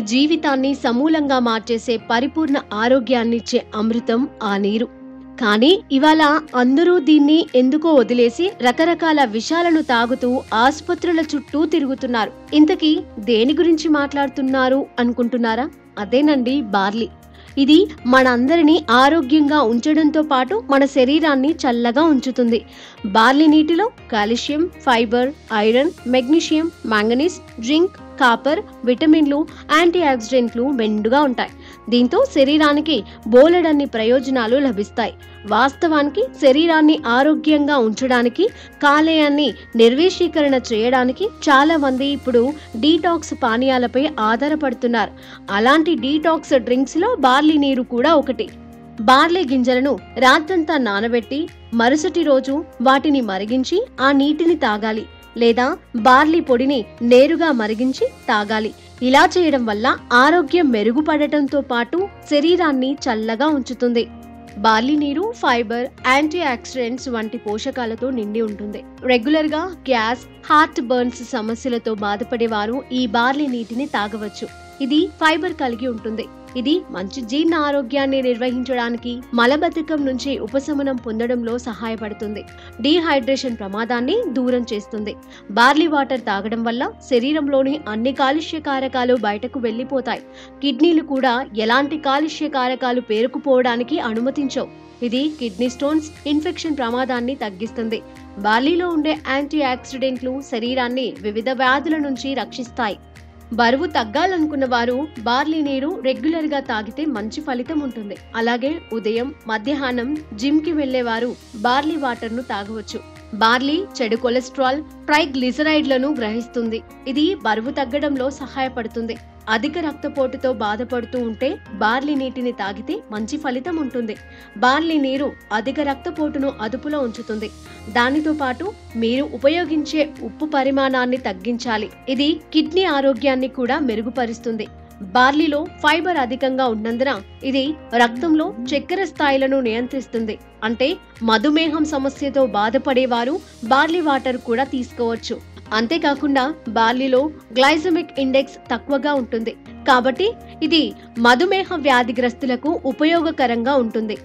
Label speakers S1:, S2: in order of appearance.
S1: జీవితాన్ని సమూలంగా మార్చేసే పరిపూర్ణ ఆరోగ్యాన్నిచ్చే అమృతం ఆ నీరు. కానీ ఇవాళ అందరూ దీన్ని ఎందుకో వదిలేసి రకరకాల విషాలను తాగుతూ ఆసుపత్రుల చుట్టూ తిరుగుతున్నారు. ఇంతకీ దేని గురించి మాట్లాడుతున్నారు అనుకుంటున్నారా? అదేనండి బార్లీ. ఇది మనందరినీ ఆరోగ్యంగా ఉంచడంతో పాటు మన శరీరాన్ని చల్లగా ఉంచుతుంది. బార్లీ నీటిలో calcium, fibre, iron, magnesium, manganese, zinc, copper, విటమిన్లు, యాంటీ ఆక్సిడెంట్లు మెండుగా ఉంటాయి. దీంతో శరీరానికి బోలెడన్ని ప్రయోజనాలు లభిస్తాయి. వాస్తవానికి శరీరాన్ని ఆరోగ్యంగా ఉంచడానికి, కాలేయాన్ని నిర్వీషీకరణ చేయడానికి చాలా మంది ఇప్పుడు డీటాక్స్ పానీయాలపై ఆధారపడుతున్నారు. అలాంటి డీటాక్స్ డ్రింక్స్ లో బార్లీ నీరు కూడా ఒకటి. బార్లీ గింజలను రాత్రంతా నానబెట్టి మరుసటి రోజు వాటిని మరిగించి ఆ నీటిని తాగాలి, లేదా బార్లీ పొడిని నేరుగా మరిగించి తాగాలి. ఇలా చేయడం వల్ల ఆరోగ్యం మెరుగుపడటంతో పాటు శరీరాన్ని చల్లగా ఉంచుతుంది. బార్లీ నీరు ఫైబర్, యాంటీ ఆక్సిడెంట్స్ వంటి పోషకాలతో నిండి ఉంటుంది. రెగ్యులర్ గా గ్యాస్, హార్ట్ బర్న్స్ సమస్యలతో బాధపడేవారు ఈ బార్లీ నీటిని తాగవచ్చు. ఇది ఫైబర్ కలిగి ఉంటుంది. ఇది మంచి జీర్ణ ఆరోగ్యాన్ని నిర్వహించడానికి, మలబద్ధకం నుంచి ఉపశమనం పొందడంలో సహాయపడుతుంది. డీహైడ్రేషన్ ప్రమాదాన్ని దూరం చేస్తుంది. బార్లీ వాటర్ తాగడం వల్ల శరీరంలోని అన్ని కాలుష్య కారకాలు బయటకు వెళ్లిపోతాయి. కిడ్నీలు కూడా ఎలాంటి కాలుష్య కారకాలు పేరుకుపోవడానికి అనుమతించవు. ఇది కిడ్నీ స్టోన్స్, ఇన్ఫెక్షన్ ప్రమాదాన్ని తగ్గిస్తుంది. బార్లీలో ఉండే యాంటీ ఆక్సిడెంట్లు శరీరాన్ని వివిధ వ్యాధుల నుంచి రక్షిస్తాయి. బరువు తగ్గాలనుకున్న వారు బార్లీ నీరు రెగ్యులర్ గా తాగితే మంచి ఫలితం ఉంటుంది. అలాగే ఉదయం, మధ్యాహ్నం జిమ్ కి వెళ్లేవారు బార్లీ వాటర్ ను తాగవచ్చు. బార్లీ చెడు కొలెస్ట్రాల్, ట్రైగ్లిసరైడ్లను గ్రహిస్తుంది. ఇది బరువు తగ్గడంలో సహాయపడుతుంది. అధిక రక్తపోటుతో బాధపడుతూ ఉంటే బార్లీ నీటిని తాగితే మంచి ఫలితం ఉంటుంది. బార్లీ నీరు అధిక రక్తపోటును అదుపులో ఉంచుతుంది. దానితో పాటు మీరు ఉపయోగించే ఉప్పు పరిమాణాన్ని తగ్గించాలి. ఇది కిడ్నీ ఆరోగ్యాన్ని కూడా మెరుగుపరుస్తుంది. బార్లీలో ఫైబర్ అధికంగా ఉన్నందున ఇది రక్తంలో చక్కెర స్థాయిలను నియంత్రిస్తుంది. అంటే మధుమేహం సమస్యతో బాధపడేవారు బార్లీ వాటర్ కూడా తీసుకోవచ్చు. అంతేకాకుండా బార్లీలో గ్లైసెమిక్ ఇండెక్స్ తక్కువగా ఉంటుంది. కాబట్టి ఇది మధుమేహ వ్యాధిగ్రస్తులకు ఉపయోగకరంగా ఉంటుంది.